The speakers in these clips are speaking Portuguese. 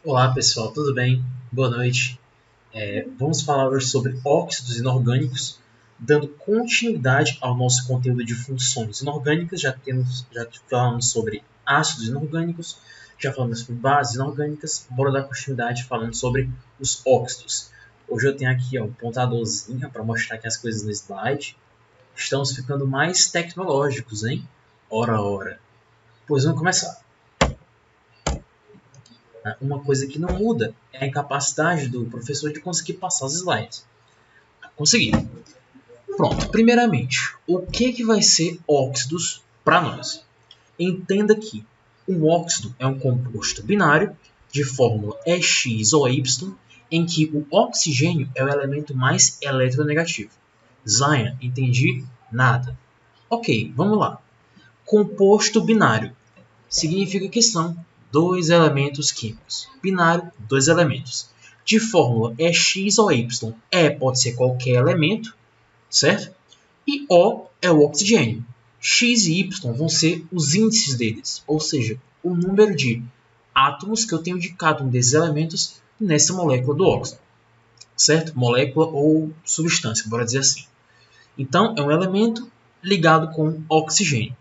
Olá pessoal, tudo bem? Boa noite. Vamos falar hoje sobre óxidos inorgânicos, dando continuidade ao nosso conteúdo de funções inorgânicas. Já falamos sobre ácidos inorgânicos, já falamos sobre bases inorgânicas. Bora dar continuidade falando sobre os óxidos. Hoje eu tenho aqui um pontadorzinho para mostrar aqui as coisas no slide. Estamos ficando mais tecnológicos, hein? Ora, ora. Pois vamos começar. Uma coisa que não muda é a incapacidade do professor de conseguir passar os slides. Consegui. Pronto. Primeiramente, o que vai ser óxidos para nós? Entenda que um óxido é um composto binário de fórmula X ou Y, em que o oxigênio é o elemento mais eletronegativo. Zayn, entendi? Nada. Ok, vamos lá. Composto binário significa que são dois elementos químicos. Binário, dois elementos. De fórmula é X ou Y. Pode ser qualquer elemento, certo? E O é o oxigênio. X e Y vão ser os índices deles, ou seja, o número de átomos que eu tenho de cada um desses elementos nessa molécula do óxido, certo? Molécula ou substância, bora dizer assim. Então, é um elemento ligado com oxigênio,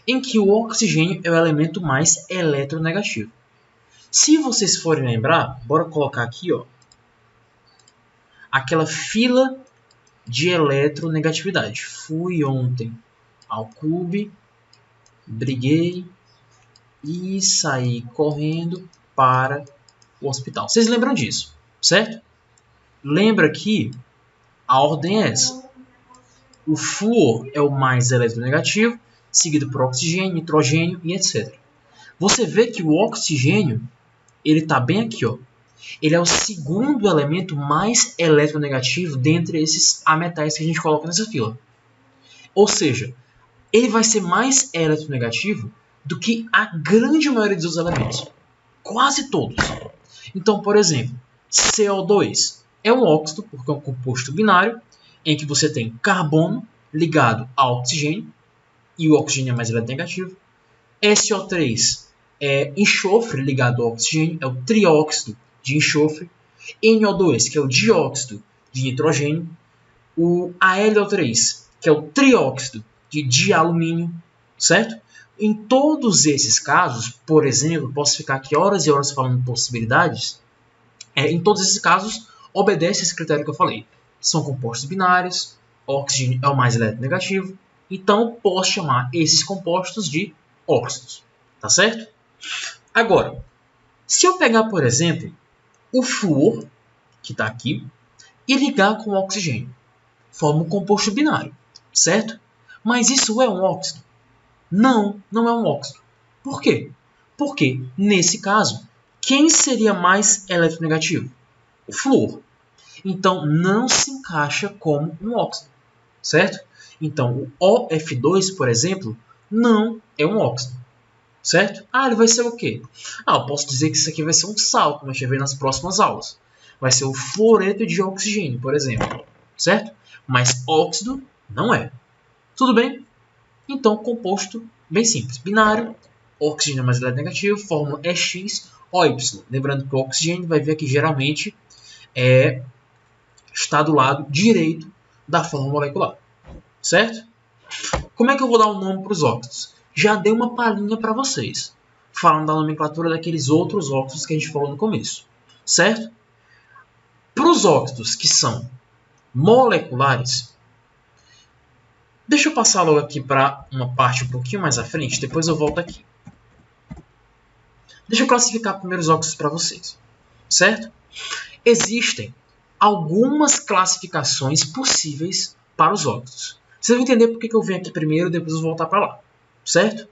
em que o oxigênio é o elemento mais eletronegativo. Se vocês forem lembrar, bora colocar aqui, ó, aquela fila de eletronegatividade. Fui ontem ao clube, briguei e saí correndo para o hospital. Vocês lembram disso, certo? Lembra que a ordem é essa. O flúor é o mais eletronegativo, seguido por oxigênio, nitrogênio e etc. Você vê que o oxigênio ele está bem aqui, ó. Ele é o segundo elemento mais eletronegativo dentre esses ametais que a gente coloca nessa fila. Ou seja, ele vai ser mais eletronegativo do que a grande maioria dos elementos. Quase todos. Então, por exemplo, CO2 é um óxido, porque é um composto binário, em que você tem carbono ligado ao oxigênio, e o oxigênio é mais eletronegativo. SO3 é enxofre ligado ao oxigênio, é o trióxido de enxofre. NO2, que é o dióxido de nitrogênio. O AlO3, que é o trióxido de dialumínio, certo? Em todos esses casos, por exemplo, posso ficar aqui horas e horas falando possibilidades, em todos esses casos, obedece esse critério que eu falei. São compostos binários, oxigênio é o mais eletronegativo, então posso chamar esses compostos de óxidos, tá certo? Agora, se eu pegar, por exemplo, o flúor, que está aqui, e ligar com o oxigênio, forma um composto binário, certo? Mas isso é um óxido? Não, não é um óxido. Por quê? Porque, nesse caso, quem seria mais eletronegativo? O flúor. Então, não se encaixa como um óxido, certo? Então, o OF2, por exemplo, não é um óxido, certo? Ele vai ser o quê? Eu posso dizer que isso aqui vai ser um sal, como a gente vai ver nas próximas aulas. Vai ser o fluoreto de oxigênio, por exemplo, certo? Mas óxido não é. Tudo bem? Então, composto bem simples. Binário, oxigênio mais negativo, fórmula é X, OY. Lembrando que o oxigênio vai ver que geralmente está do lado direito da fórmula molecular, certo? Como é que eu vou dar um nome para os óxidos? Já dei uma palhinha para vocês, falando da nomenclatura daqueles outros óxidos que a gente falou no começo, certo? Para os óxidos que são moleculares, deixa eu passar logo aqui para uma parte um pouquinho mais à frente, depois eu volto aqui. Deixa eu classificar primeiro os óxidos para vocês, certo? Existem algumas classificações possíveis para os óxidos. Vocês vão entender por que eu venho aqui primeiro e depois eu vou voltar para lá, certo?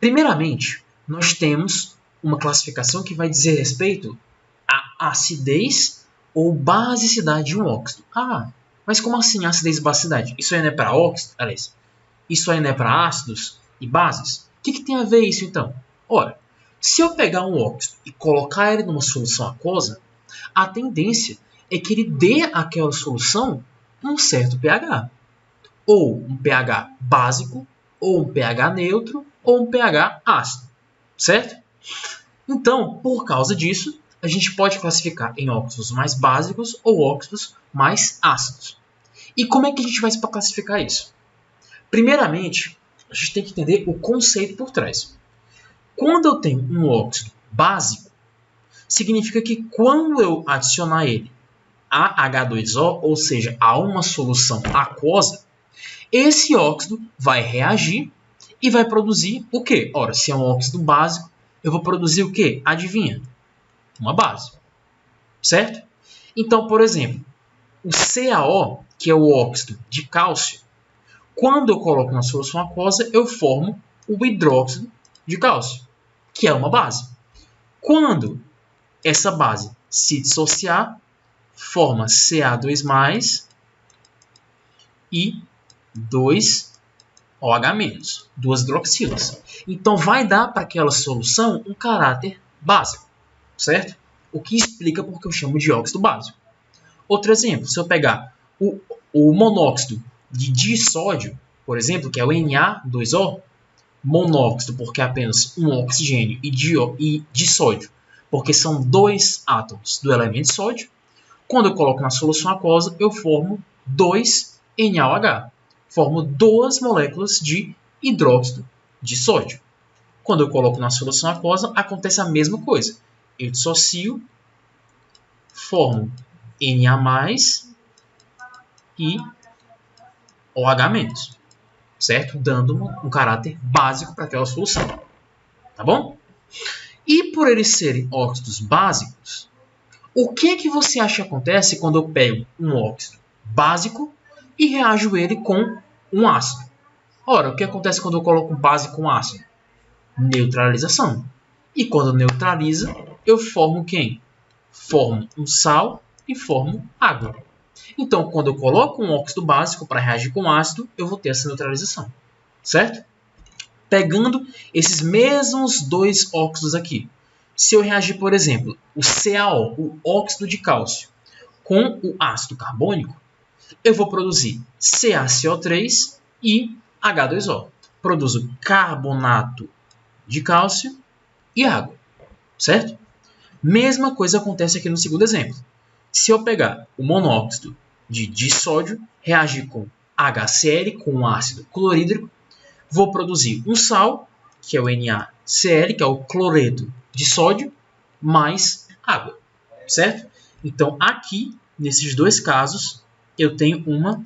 Primeiramente, nós temos uma classificação que vai dizer respeito à acidez ou basicidade de um óxido. Mas como assim acidez e basicidade? Isso aí não é para óxidos? Aliás, isso aí não é para ácidos e bases? O que tem a ver isso então? Ora, se eu pegar um óxido e colocar ele numa solução aquosa, a tendência é que ele dê àquela solução um certo pH. Ou um pH básico, ou um pH neutro, ou um pH ácido. Certo? Então, por causa disso, a gente pode classificar em óxidos mais básicos ou óxidos mais ácidos. E como é que a gente vai classificar isso? Primeiramente, a gente tem que entender o conceito por trás. Quando eu tenho um óxido básico, significa que quando eu adicionar ele a H2O, ou seja, a uma solução aquosa, esse óxido vai reagir e vai produzir o quê? Ora, se é um óxido básico, eu vou produzir o quê? Adivinha? Uma base. Certo? Então, por exemplo, o CaO, que é o óxido de cálcio, quando eu coloco na solução aquosa, eu formo o hidróxido de cálcio, que é uma base. Quando essa base se dissociar, forma Ca2+, e 2OH-, duas hidroxilas. Então, vai dar para aquela solução um caráter básico, certo? O que explica porque eu chamo de óxido básico. Outro exemplo, se eu pegar o monóxido de disódio, por exemplo, que é o Na2O, monóxido porque é apenas um oxigênio e disódio porque são dois átomos do elemento sódio. Quando eu coloco na solução aquosa, eu formo 2NaOH. Formo duas moléculas de hidróxido de sódio. Quando eu coloco na solução aquosa, acontece a mesma coisa. Eu dissocio, formo Na+, e OH-, certo? Dando um caráter básico para aquela solução. Tá bom? E por eles serem óxidos básicos, o que você acha que acontece quando eu pego um óxido básico e reajo ele com um ácido? Ora, o que acontece quando eu coloco base com ácido? Neutralização. E quando neutraliza, eu formo quem? Formo um sal e formo água. Então, quando eu coloco um óxido básico para reagir com ácido, eu vou ter essa neutralização. Certo? Pegando esses mesmos dois óxidos aqui. Se eu reagir, por exemplo, o CaO, o óxido de cálcio, com o ácido carbônico, eu vou produzir CaCO3 e H2O. Produzo carbonato de cálcio e água. Certo? Mesma coisa acontece aqui no segundo exemplo. Se eu pegar o monóxido de disódio, reagir com HCl, com um ácido clorídrico, vou produzir um sal, que é o NaCl, que é o cloreto de sódio, mais água. Certo? Então, aqui, nesses dois casos, eu tenho uma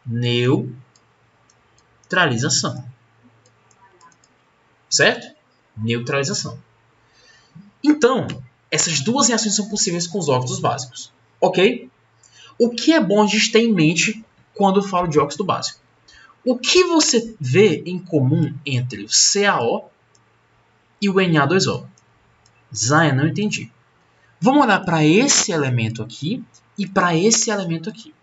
neutralização. Certo? Neutralização. Então, essas duas reações são possíveis com os óxidos básicos. Ok? O que é bom a gente ter em mente quando eu falo de óxido básico? O que você vê em comum entre o CaO e o Na2O? Zaya, não entendi. Vamos olhar para esse elemento aqui e para esse elemento aqui.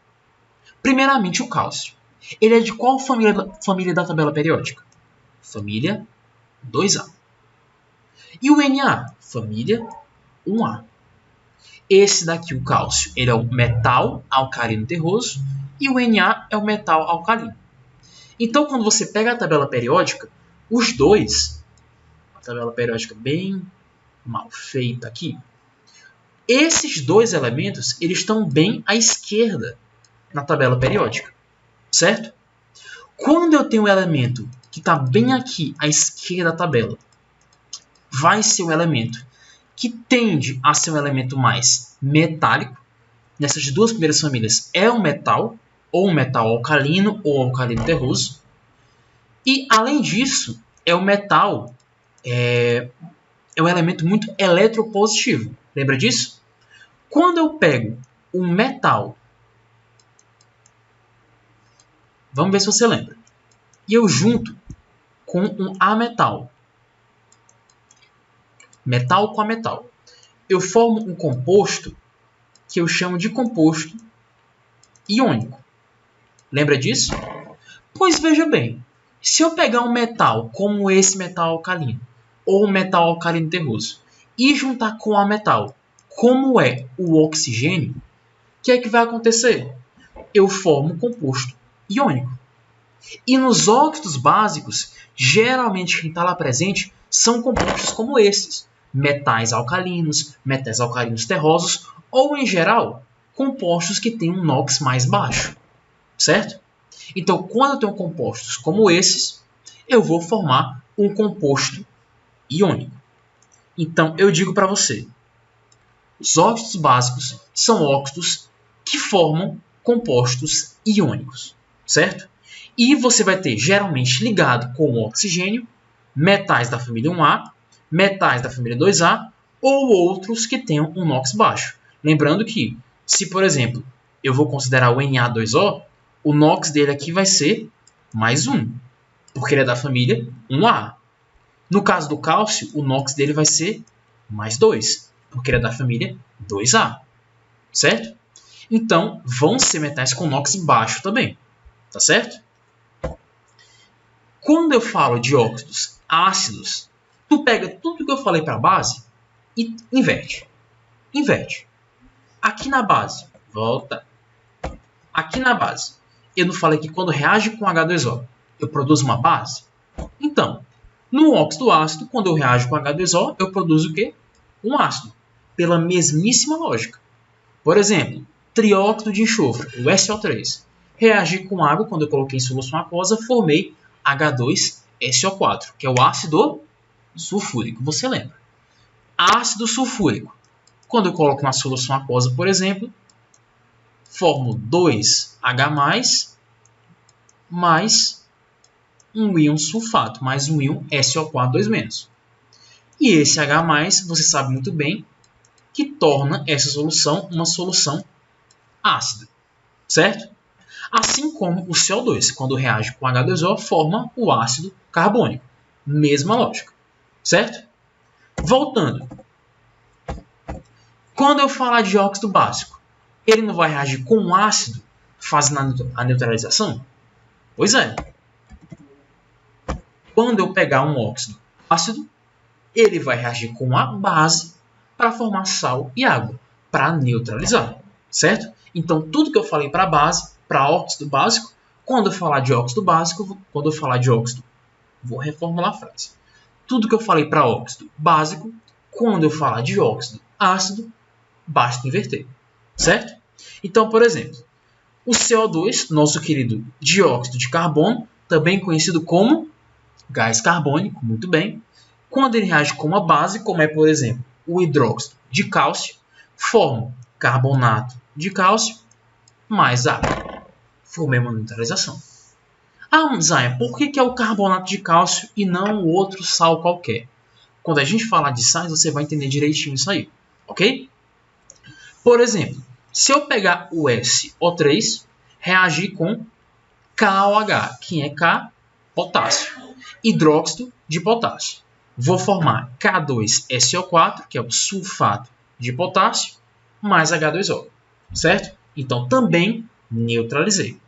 Primeiramente, o cálcio. Ele é de qual família da tabela periódica? Família 2A. E o Na? Família 1A. Esse daqui, o cálcio, ele é o metal alcalino terroso e o Na é o metal alcalino. Então, quando você pega a tabela periódica, os dois, a tabela periódica bem mal feita aqui, esses dois elementos eles estão bem à esquerda na tabela periódica, certo? Quando eu tenho um elemento que está bem aqui à esquerda da tabela, vai ser um elemento que tende a ser um elemento mais metálico. Nessas duas primeiras famílias é um metal, ou um metal alcalino, ou alcalino terroso. E, além disso, é um metal, é um elemento muito eletropositivo. Lembra disso? Quando eu pego um metal, vamos ver se você lembra, e eu junto com um ametal, metal com ametal, eu formo um composto que eu chamo de composto iônico. Lembra disso? Pois veja bem, se eu pegar um metal como esse metal alcalino, ou um metal alcalino terroso, e juntar com a metal, como é o oxigênio, o que é que vai acontecer? Eu formo um composto iônico. E nos óxidos básicos, geralmente quem está lá presente são compostos como esses. metais alcalinos terrosos, ou, em geral, compostos que têm um NOx mais baixo, certo? Então, quando eu tenho compostos como esses, eu vou formar um composto iônico. Então, eu digo para você, os óxidos básicos são óxidos que formam compostos iônicos, certo? E você vai ter, geralmente, ligado com o oxigênio, metais da família 1A, metais da família 2A, ou outros que tenham um NOx baixo. Lembrando que, se, por exemplo, eu vou considerar o Na2O, o NOx dele aqui vai ser mais 1, porque ele é da família 1A. No caso do cálcio, o NOx dele vai ser mais 2, porque ele é da família 2A, certo? Então, vão ser metais com NOx baixo também, tá certo? Quando eu falo de óxidos ácidos, tu pega tudo que eu falei para a base e inverte. Inverte. Aqui na base, volta. Aqui na base, eu não falei que quando reage com H2O, eu produzo uma base? Então, no óxido ácido, quando eu reajo com H2O, eu produzo o quê? Um ácido. Pela mesmíssima lógica. Por exemplo, trióxido de enxofre, o SO3. Reagi com água, quando eu coloquei em solução aquosa, formei H2SO4, que é o ácido sulfúrico. Você lembra? Ácido sulfúrico. Quando eu coloco na solução aquosa, por exemplo, formo 2H+, mais um íon sulfato, mais um íon SO4 2-. E esse H+, você sabe muito bem, que torna essa solução uma solução ácida, certo? Assim como o CO2, quando reage com H2O, forma o ácido carbônico. Mesma lógica, certo? Voltando. Quando eu falar de óxido básico, ele não vai reagir com um ácido fazendo a neutralização? Pois é. Quando eu pegar um óxido ácido, ele vai reagir com a base para formar sal e água, para neutralizar, certo? Então, tudo que eu falei para base, para óxido básico, quando eu falar de óxido básico, vou reformular a frase. Tudo que eu falei para óxido básico, quando eu falar de óxido ácido, basta inverter, certo? Então, por exemplo, o CO2, nosso querido dióxido de carbono, também conhecido como gás carbônico, muito bem, quando ele reage com uma base, como é, por exemplo, o hidróxido de cálcio, forma carbonato de cálcio mais água. Formei uma neutralização. Ah, Zayn, por que é o carbonato de cálcio e não o outro sal qualquer? Quando a gente falar de sais, você vai entender direitinho isso aí, ok? Por exemplo, se eu pegar o SO3, reagir com KOH, que é K, potássio, hidróxido de potássio. Vou formar K2SO4, que é o sulfato de potássio, mais H2O, certo? Então, também neutralizei.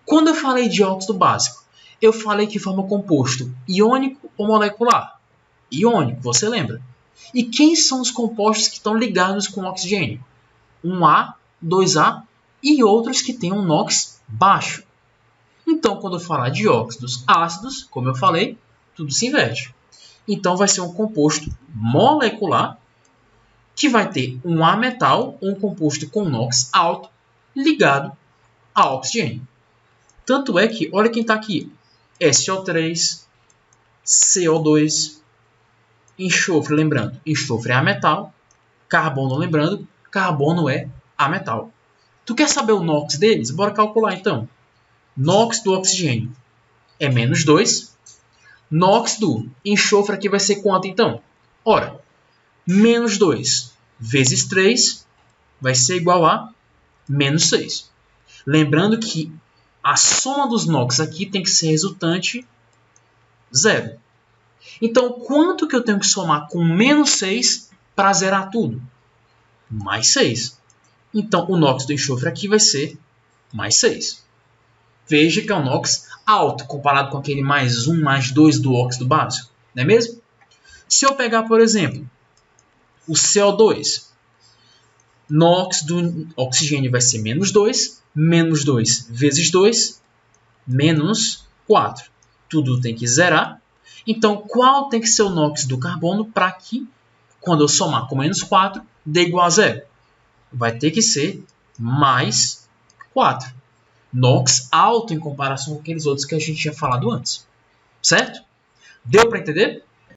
Quando eu falei de óxido básico, eu falei que forma composto iônico ou molecular? Iônico, você lembra? E quem são os compostos que estão ligados com oxigênio? 1A, 2A e outros que têm um NOx baixo. Então, quando eu falar de óxidos ácidos, como eu falei, tudo se inverte. Então, vai ser um composto molecular que vai ter um A metal, um composto com NOx alto, ligado a oxigênio. Tanto é que, olha quem está aqui, SO3, CO2, enxofre, lembrando, enxofre é A metal, carbono, lembrando, carbono é A metal. Tu quer saber o NOx deles? Bora calcular então. NOx do oxigênio é menos 2. NOx do enxofre aqui vai ser quanto então? Ora, menos 2 vezes 3 vai ser igual a menos 6. Lembrando que a soma dos NOx aqui tem que ser resultante 0. Então, quanto que eu tenho que somar com menos 6 para zerar tudo? Mais 6. Então, o NOx do enxofre aqui vai ser mais 6. Veja que é um NOx alto comparado com aquele mais 1, mais 2 do óxido básico, não é mesmo? Se eu pegar, por exemplo, o CO2, NOx do oxigênio vai ser menos 2 vezes 2, menos 4. Tudo tem que zerar. Então, qual tem que ser o NOx do carbono para que Quando eu somar com menos 4, D igual a 0. Vai ter que ser mais 4. NOx alto em comparação com aqueles outros que a gente tinha falado antes. Certo? Deu para entender?